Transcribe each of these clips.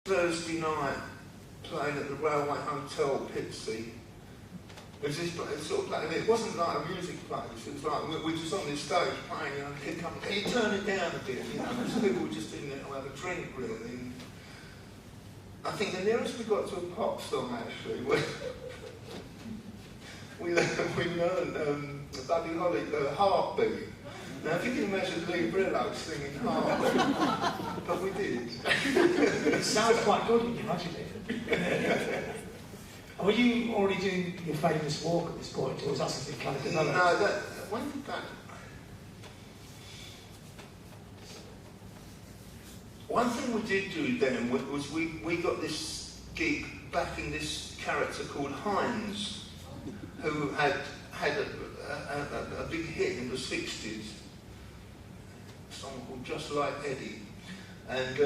Thursday night, playing at the Railway Hotel, Pitsea. It was this sort of play, and it wasn't like a music place. It was like we were just on this stage playing, and he'd come, "Can you turn it down a bit?" You know, because people were just in there to have a drink, really. And I think the nearest we got to a pop song actually, we learned Buddy Holly, "Heartbeat." Now, if you can imagine Lee Brillo singing "Heartbeat," but we did. It sounds quite good when you imagine it. Were you already doing your famous walk at this point, or was that something kind of developed? No, when did that? One thing we did do then was we got this gig backing this character called Hines, who had a big hit in the 60s, a song called Just Like Eddie, and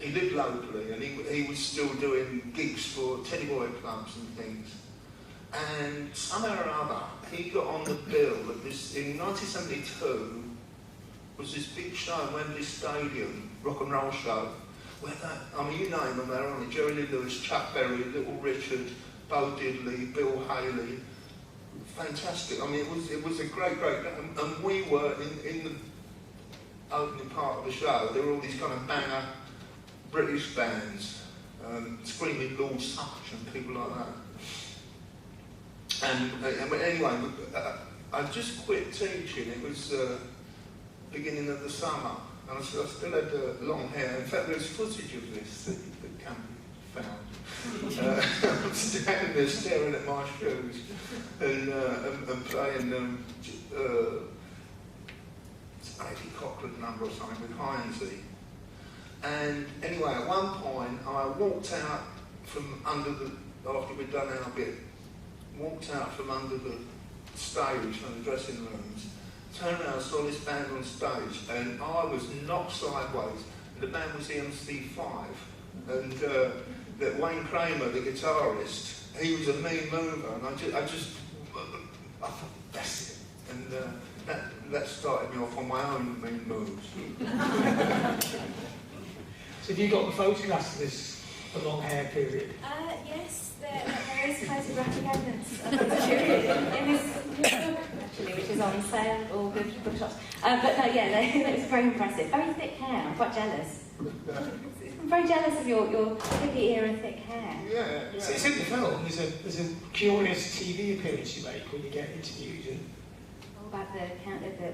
he lived locally, and he was still doing gigs for Teddy Boy clubs and things. And somehow or other, he got on the bill at this, in 1972, was this big show at Wembley Stadium, rock and roll show, where you name them, they're on it, Jerry Lee Lewis, Chuck Berry, Little Richard, Bo Diddley, Bill Haley. Fantastic. I mean, it was a great, and we were in the opening part of the show. There were all these kind of banger British bands, Screaming Lord Such and people like that. And anyway, I just quit teaching. It was beginning of the summer, and I still had long hair. In fact, there's footage of this that can be found. I'm standing there staring at my shoes and playing Eddie Cochran number or something with Hinesy. And anyway, at one point, I walked out from under after we'd done our bit, walked out from under the stage from the dressing rooms, turned around, saw this band on stage, and I was knocked sideways. The band was the MC5, and that Wayne Kramer, the guitarist, he was a mean mover, and I thought, that's it. And that started me off on my own mean moves. So have you got the photographs of this, the long hair period? Yes, there is photographic evidence of this period in this book, actually, which is on sale at all good bookshops. But no, yeah, that was very impressive. Very thick hair, I'm quite jealous. I'm very jealous of your hippie era thick hair. Yeah. So it's in the film. There's a curious TV appearance you make when you get interviewed. And All about the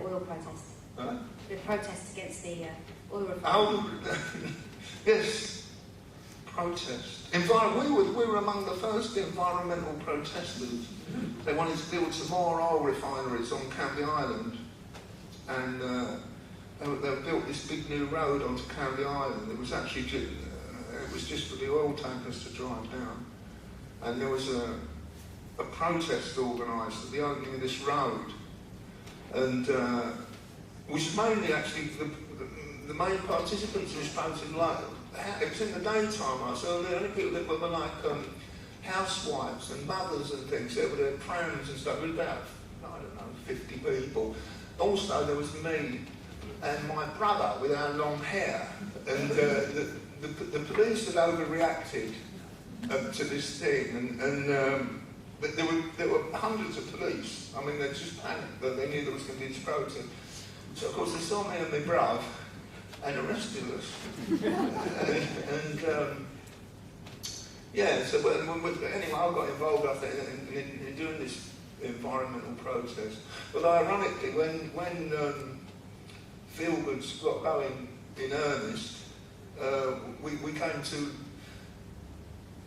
oil protest. Huh? The protest against the oil refinery. Oh, yes, protest. We were among the first environmental protesters. They wanted to build some more oil refineries on Canvey Island, and they built this big new road onto Canvey Island. It was actually just for the oil tankers to drive down, and there was a protest organised at the opening of this road, and which mainly actually the main participants in this protest, like, it was in the daytime, so the only people that were like housewives and mothers and things, there were their prams and stuff. There was about, I don't know, 50 people. Also there was me and my brother with our long hair, and the police had overreacted to this thing, and but there were hundreds of police. I mean, they just panicked that they knew there was going to be this protest. So of course they saw me and my bruv and arrested us. Yeah, so anyway, I got involved I think, in doing this environmental protest. But ironically, when Feelgood's got going in earnest, we came to.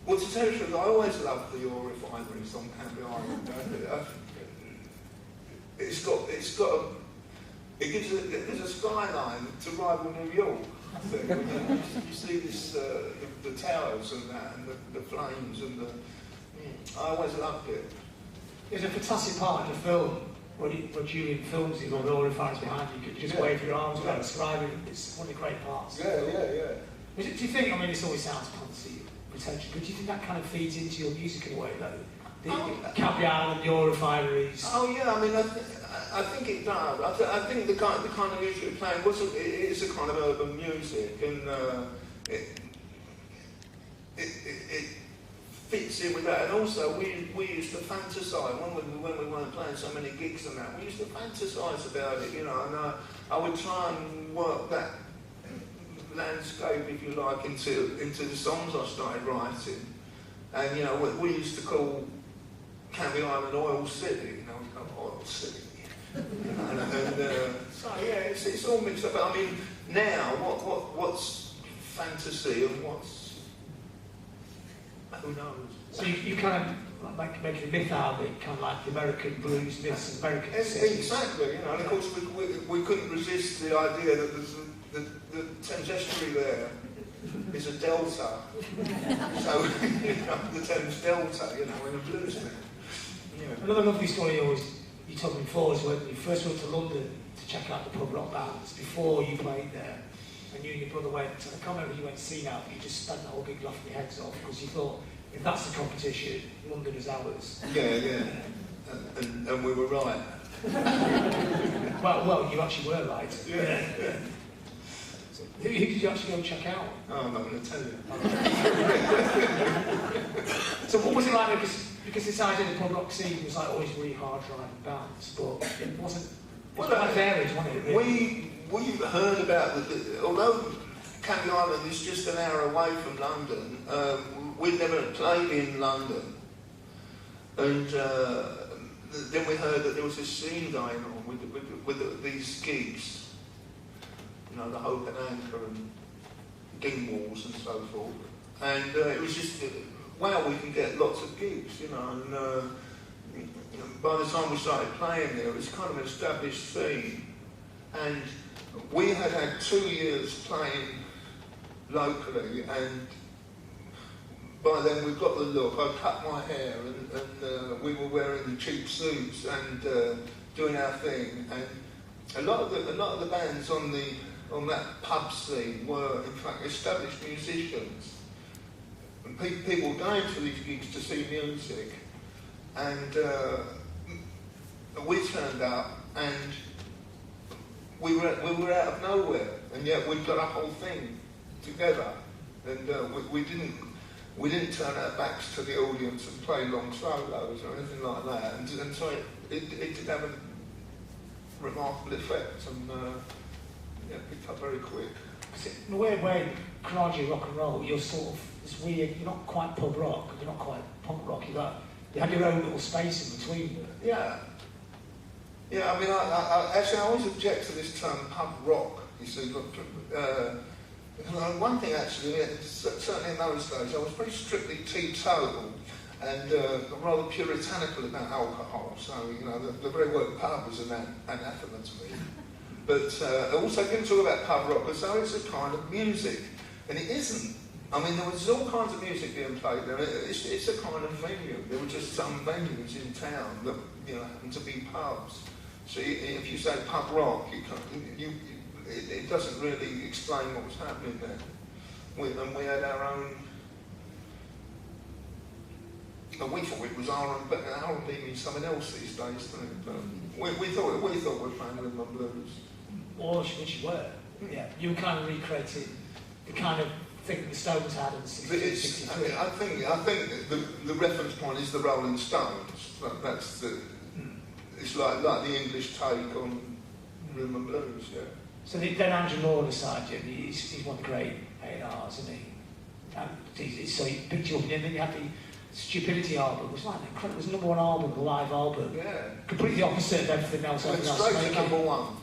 Well, to tell you the truth, I always loved the oil refineries on Canvey Island. There's a skyline to rival New York, I think. You see this, the towers and that, and the flames, and I always loved it. There's a fantastic part in the film when Julian films it, all the oil refineries behind you. You could just wave your arms around, describe it. It's one of the great parts. Yeah. Do you think, I mean, this always sounds fancy, pretentious, but do you think that kind of feeds into your music in a way, though? The Canvey Island, the oil refineries? Oh yeah, I mean, I think it does. I think the kind of music we're playing is a kind of urban music, and it fits in with that. And also, we used to fantasise when we weren't playing so many gigs and that. We used to fantasise about it, you know. And I would try and work that landscape, if you like, into the songs I started writing. And you know, we used to call Canvey Island Oil City. You know, we call it Oil City. So yeah, it's all mixed up. I mean, now what's fantasy and what's who knows? So you kind of like making a myth out of it, kind of like the American blues myths and American exactly. You know, and of course we couldn't resist the idea that there's the Thames estuary there is a delta. So you know, the Thames Delta, you know, in a blues thing. Yeah. Another lovely story you told me before is when you first went to London to check out the pub rock bands before you played there, and you and your brother went. I can't remember if you went to see now, but you just spent the whole gig laughing your heads off because you thought, if that's the competition, London is ours. Yeah. And we were right. well, you actually were right. Yeah. So, who did you actually go and check out? Oh, I'm not going to tell you. So what was it like? Because this idea of the pub rock scene was like always really hard driving bands, but it wasn't. Well, quite varied, wasn't it? Really? We heard about although Canvey Island is just an hour away from London. We'd never played in London, and then we heard that there was this scene going on with these gigs, you know, the Hope and Anchor and Dingwalls and so forth, and it was just wow, we can get lots of gigs, you know, and by the time we started playing there, it was kind of an established scene, and we had 2 years playing locally, and by then we've got the look. I cut my hair, and we were wearing the cheap suits and doing our thing. And a lot of the bands on that pub scene were, in fact, established musicians. And people were going to these gigs to see music, and we turned up, and we were out of nowhere, and yet we'd got a whole thing together, and we didn't turn our backs to the audience and play long solos or anything like that, and so it did have a remarkable effect, and picked up very quick. In a weird way, Carnegie rock and roll, you're sort of this weird. You're not quite pub rock, you're not quite punk rock. You had your own little space in between. Yeah. I mean, I always object to this term pub rock. You see, one thing actually, certainly in those days, I was pretty strictly teetotal and rather puritanical about alcohol. So, you know, the very word pub was an anathema to me. But I also didn't talk about pub rock as though it's a kind of music, and it isn't. I mean, there was all kinds of music being played there. It's a kind of venue. There were just some venues in town that, you know, happened to be pubs. So if you say pub rock, it doesn't really explain what was happening there. And we had our own. And we thought it was R&B means something else these days, didn't it? But we thought we were playing rhythm and blues. Or which you were. Yeah, you were kind of recreating the kind of thing that the Stones had in the 60s. I think the reference point is the Rolling Stones. That's the. It's like the English take on rhythm and blues. Yeah. So then Andrew Law aside, he's one of the great A&Rs, isn't he? So he picked you up, and then you had the Stupidity album, which was like incredible. It was the #1 album, the live album. Yeah. Completely opposite of everything else. It's straight to #1.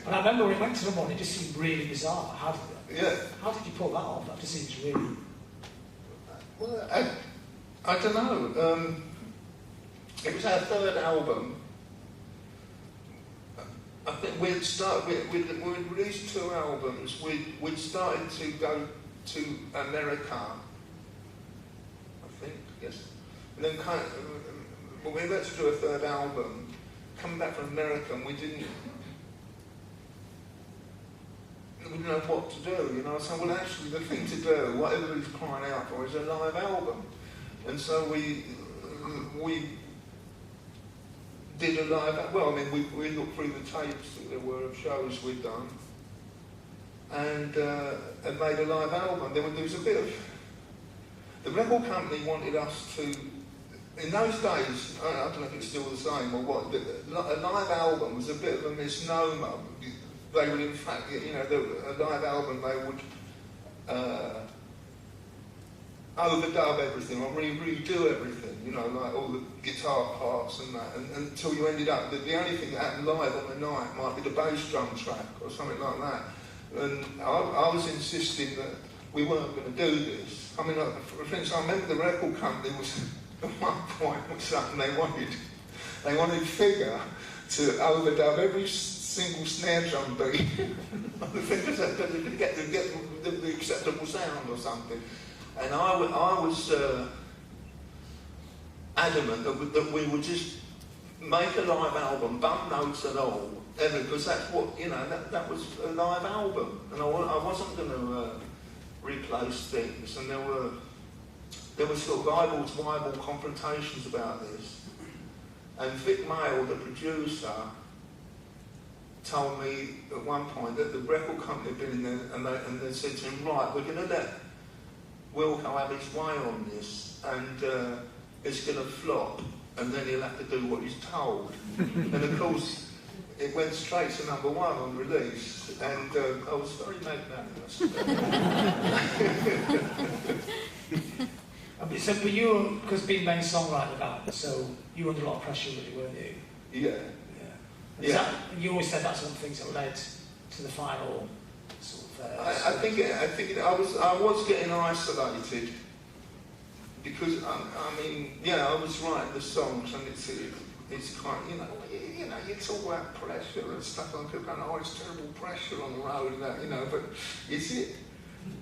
And I remember when it went to #1, it just seemed really bizarre. How did you pull that off? That just seems really. Well, I don't know. It was our third album. I think we'd released 2 albums. We'd started to go to America. I think, yes. And then we were about to do a third album. Coming back from America, and we didn't know what to do, you know. So, well, actually, the thing to do, what everybody's crying out for, is a live album. And so we did a live. Well, I mean, we looked through the tapes that there were of shows we'd done, and made a live album. There was a bit of. The record company wanted us to. In those days, I don't know if it's still the same or what. A live album was a bit of a misnomer. They would, in fact, you know, a live album they would overdub everything or redo everything. You know, like all the guitar parts and that, and until you ended up. The only thing that happened live on the night might be the bass drum track or something like that. And I was insisting that we weren't going to do this. I mean, for instance, I remember the record company was. At one point, was something they wanted Figure to overdub every single snare drum beat on the Figure set to get the acceptable sound or something. And I was adamant that we would just make a live album, bump notes and all, because that's what, you know, that was a live album. And I wasn't going to replace things, and there were sort of eyeball-to-eyeball confrontations about this. And Vic Mail, the producer, told me at one point that the record company had been in there and they said to him, right, we're going to let Wilko have his way on this, and it's going to flop, and then he'll have to do what he's told. And of course, it went straight to #1 on release, and I was very magnanimous. So, but you were, because being main songwriter about, so you were under a lot of pressure, really, weren't you? Yeah. You always said that's one of the things that led to the final sort of. I think I was getting isolated because I mean, yeah, I was writing the songs, and it's kind of, you know, you talk about pressure and stuff, and people go, oh, it's terrible pressure on the road, and that, you know, but is it?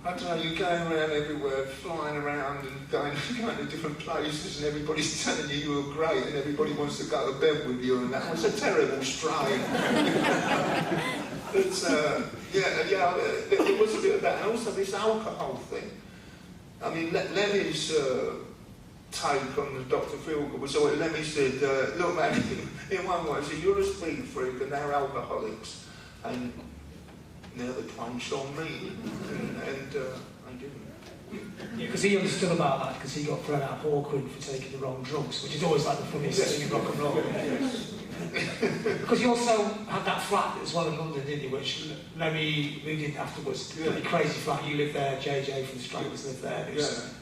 I don't know, you're going around everywhere, flying around and going to different places, and everybody's telling you were great, and everybody wants to go to bed with you, and that was a terrible strain. But, there was a bit of that, and also this alcohol thing. I mean, Lemmy's take on the Dr. Feelgood was always, Lemmy said, look man, in one way, he said, you're a speed freak and they're alcoholics, and now the twain's on me, and I didn't. Yeah, because he understood about that, because he got thrown out awkward for taking the wrong drugs, which is always like the funniest thing in rock and roll. Yes. Because you also had that flat as well in London, didn't you, which Lemmy moved in afterwards. Yeah. Pretty crazy flat. You lived there, JJ from the Stranglers lived there.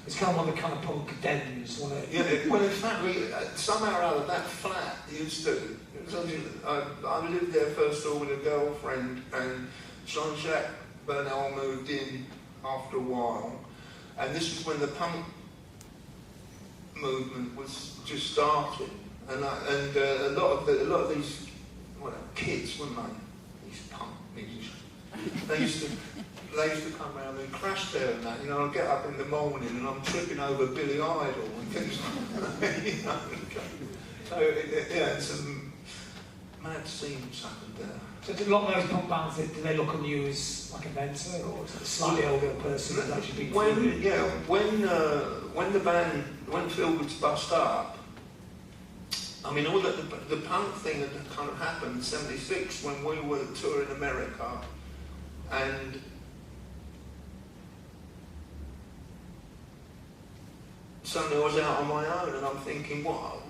It's kind of one of the kind of punk dens, wasn't it? Yeah, well in fact, somehow or other, that flat used to... I lived there first of all with a girlfriend, and Jean-Jacques Bernal moved in after a while, and this was when the punk movement was just starting, and a lot of these kids, weren't they? These punk musicians. They used to come round and crash there and that. You know, I'd get up in the morning and I'm tripping over Billy Idol and things like that. You know, so it's some mad scenes happened there. So did a lot of those punk bands, did they look on you as like a mentor, or a slightly older person who's actually been when Feelgood's bust up, I mean, all the punk thing had kind of happened in '76 when we were touring America, and suddenly I was out on my own, and I'm thinking, what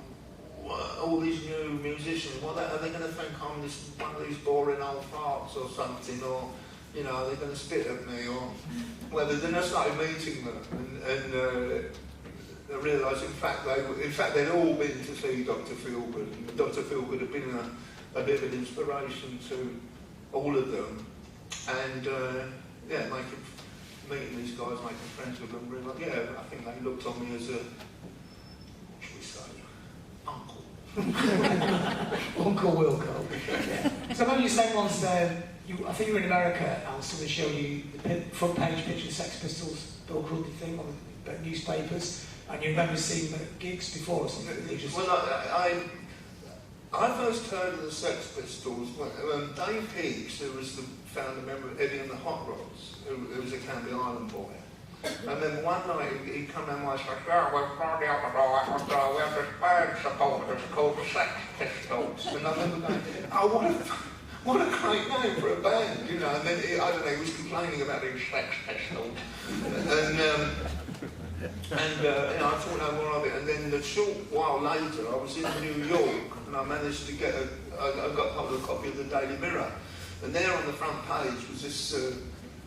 all these new musicians, are they going to think I'm one of these boring old farts or something, or, you know, are they going to spit at me, or, well, then I started meeting them, and I realised, in fact, they'd all been to see Dr. Feelgood, and Dr. Feelgood had been a bit of an inspiration to all of them, and meeting these guys, making friends with them, realised, I think they looked on me as a, what should we say, uncle. Uncle Wilko. Yeah. So I remember you saying once, I think you were in America, and someone showed you the front page picture of the Sex Pistols Bill Grundy thing on the newspapers, and you remember seeing them at gigs before or something? Well, I first heard of the Sex Pistols when Dave Higgs, who was the founder member of Eddie and the Hot Rods, who was a Canby Island boy, And then one night he'd come down my house and say, "Yeah, we're Friday out the door, we have this band supporters called the Sex Pistols." And I remember going, "Oh, what a great name for a band," you know. And then, I don't know, he was complaining about his Sex Pistols. And I thought no more of it. And then a short while later, I was in New York, and I managed to get I got hold of a copy of the Daily Mirror. And there on the front page was this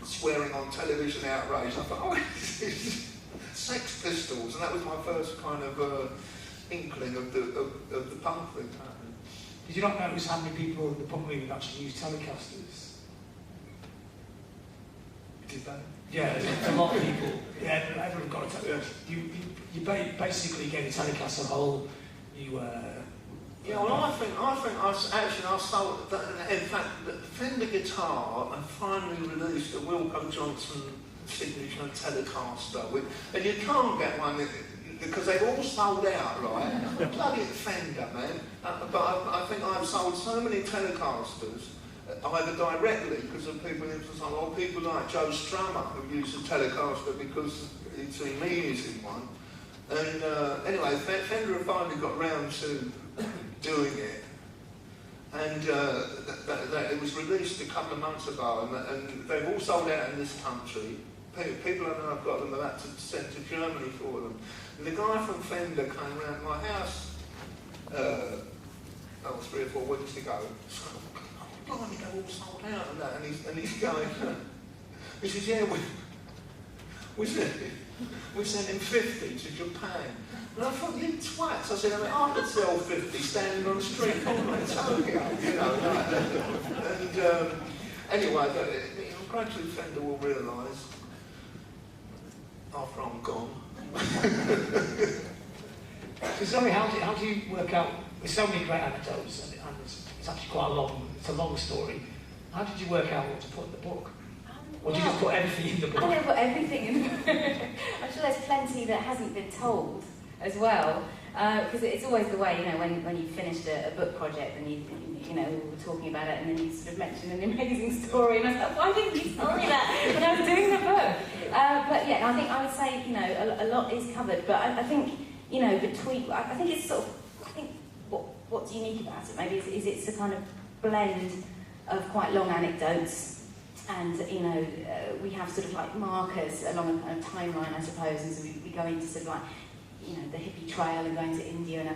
swearing on television outrage. I thought, oh, it's Sex Pistols, and that was my first kind of inkling of the punk thing happening. Did you not notice how many people in the punk movement actually use Telecasters? Did they? Yeah, there's a lot of people. Yeah, everyone got a Telecaster. You basically get a Telecaster whole. Yeah, well, I think I sold that. In fact, the Fender guitar, I finally released a Wilko Johnson signature Telecaster, and you can't get one because they've all sold out, right? Bloody Fender, man! But I think I've sold so many Telecasters, either directly because of people or people like Joe Strummer who used a Telecaster because he'd seen me using one. And anyway, Fender finally got round to doing it, and it was released a couple of months ago, and they've all sold out in this country. People I know I've got them, I've had to send to Germany for them. And the guy from Fender came round my house 3 or 4 weeks ago. So, oh, blimey, they're all sold out and that, and he's going, he says, yeah, we sent him 50 to Japan. And I thought, you twats. I said, I could sell 50 standing on the street corner in Tokyo, you know. And anyway, gradually Fender will realise after I'm gone. So sorry, how do you work out? There's so many great anecdotes, and it's actually quite a long story. How did you work out what to put in the book? Or did you just put everything in the book? I didn't put everything in the book. I'm sure there's plenty that hasn't been told as well. Because it's always the way, you know, when you've finished a book project and you know, we were talking about it and then you sort of mentioned an amazing story and I was like, why didn't you tell me that when I was doing the book? But yeah, I would say, you know, a lot is covered, but I think, you know, I think it's sort of, what's unique about it maybe is it's a kind of blend of quite long anecdotes. And, you know, we have sort of like markers along a kind of timeline, I suppose, and so we go into sort of like, you know, the hippie trail and going to India and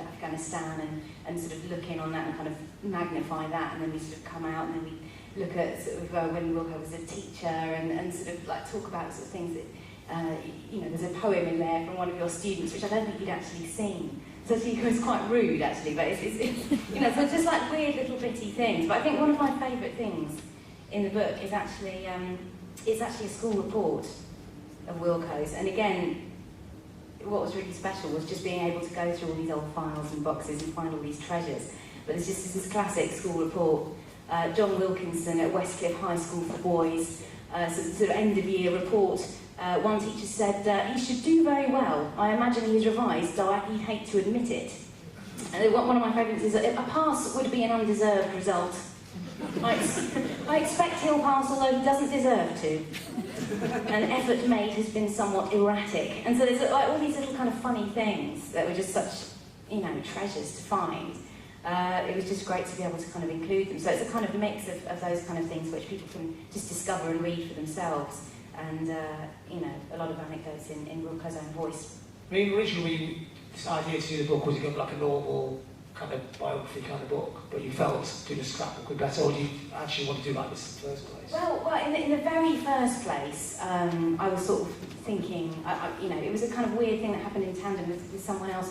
Afghanistan and sort of look in on that and kind of magnify that, and then we sort of come out and then we look at sort of when Wilko was a teacher and sort of like talk about sort of things that, you know, there's a poem in there from one of your students, which I don't think you'd actually seen. So it was quite rude, actually, but it's you know, so it's just like weird little bitty things. But I think one of my favourite things in the book is actually a school report of Wilko's, and again, what was really special was just being able to go through all these old files and boxes and find all these treasures. But there's just this classic school report. John Wilkinson at Westcliff High School for Boys, sort of end-of-year report. One teacher said, he should do very well. I imagine he's revised, though he'd hate to admit it. And one of my favourites is, a pass would be an undeserved result. I expect he'll pass, although he doesn't deserve to. An effort made has been somewhat erratic. And so there's like all these little kind of funny things that were just such, you know, treasures to find. It was just great to be able to kind of include them. So it's a kind of mix of those kind of things which people can just discover and read for themselves. And, you know, a lot of anecdotes in Wilko's own voice. I mean, originally, this idea to do the book was going to be like a normal kind of biography kind of book, but you felt doing a scrapbook would be better, or do you actually want to do like this in the first place? Well, in the very first place, I was sort of thinking, you know, it was a kind of weird thing that happened in tandem with someone else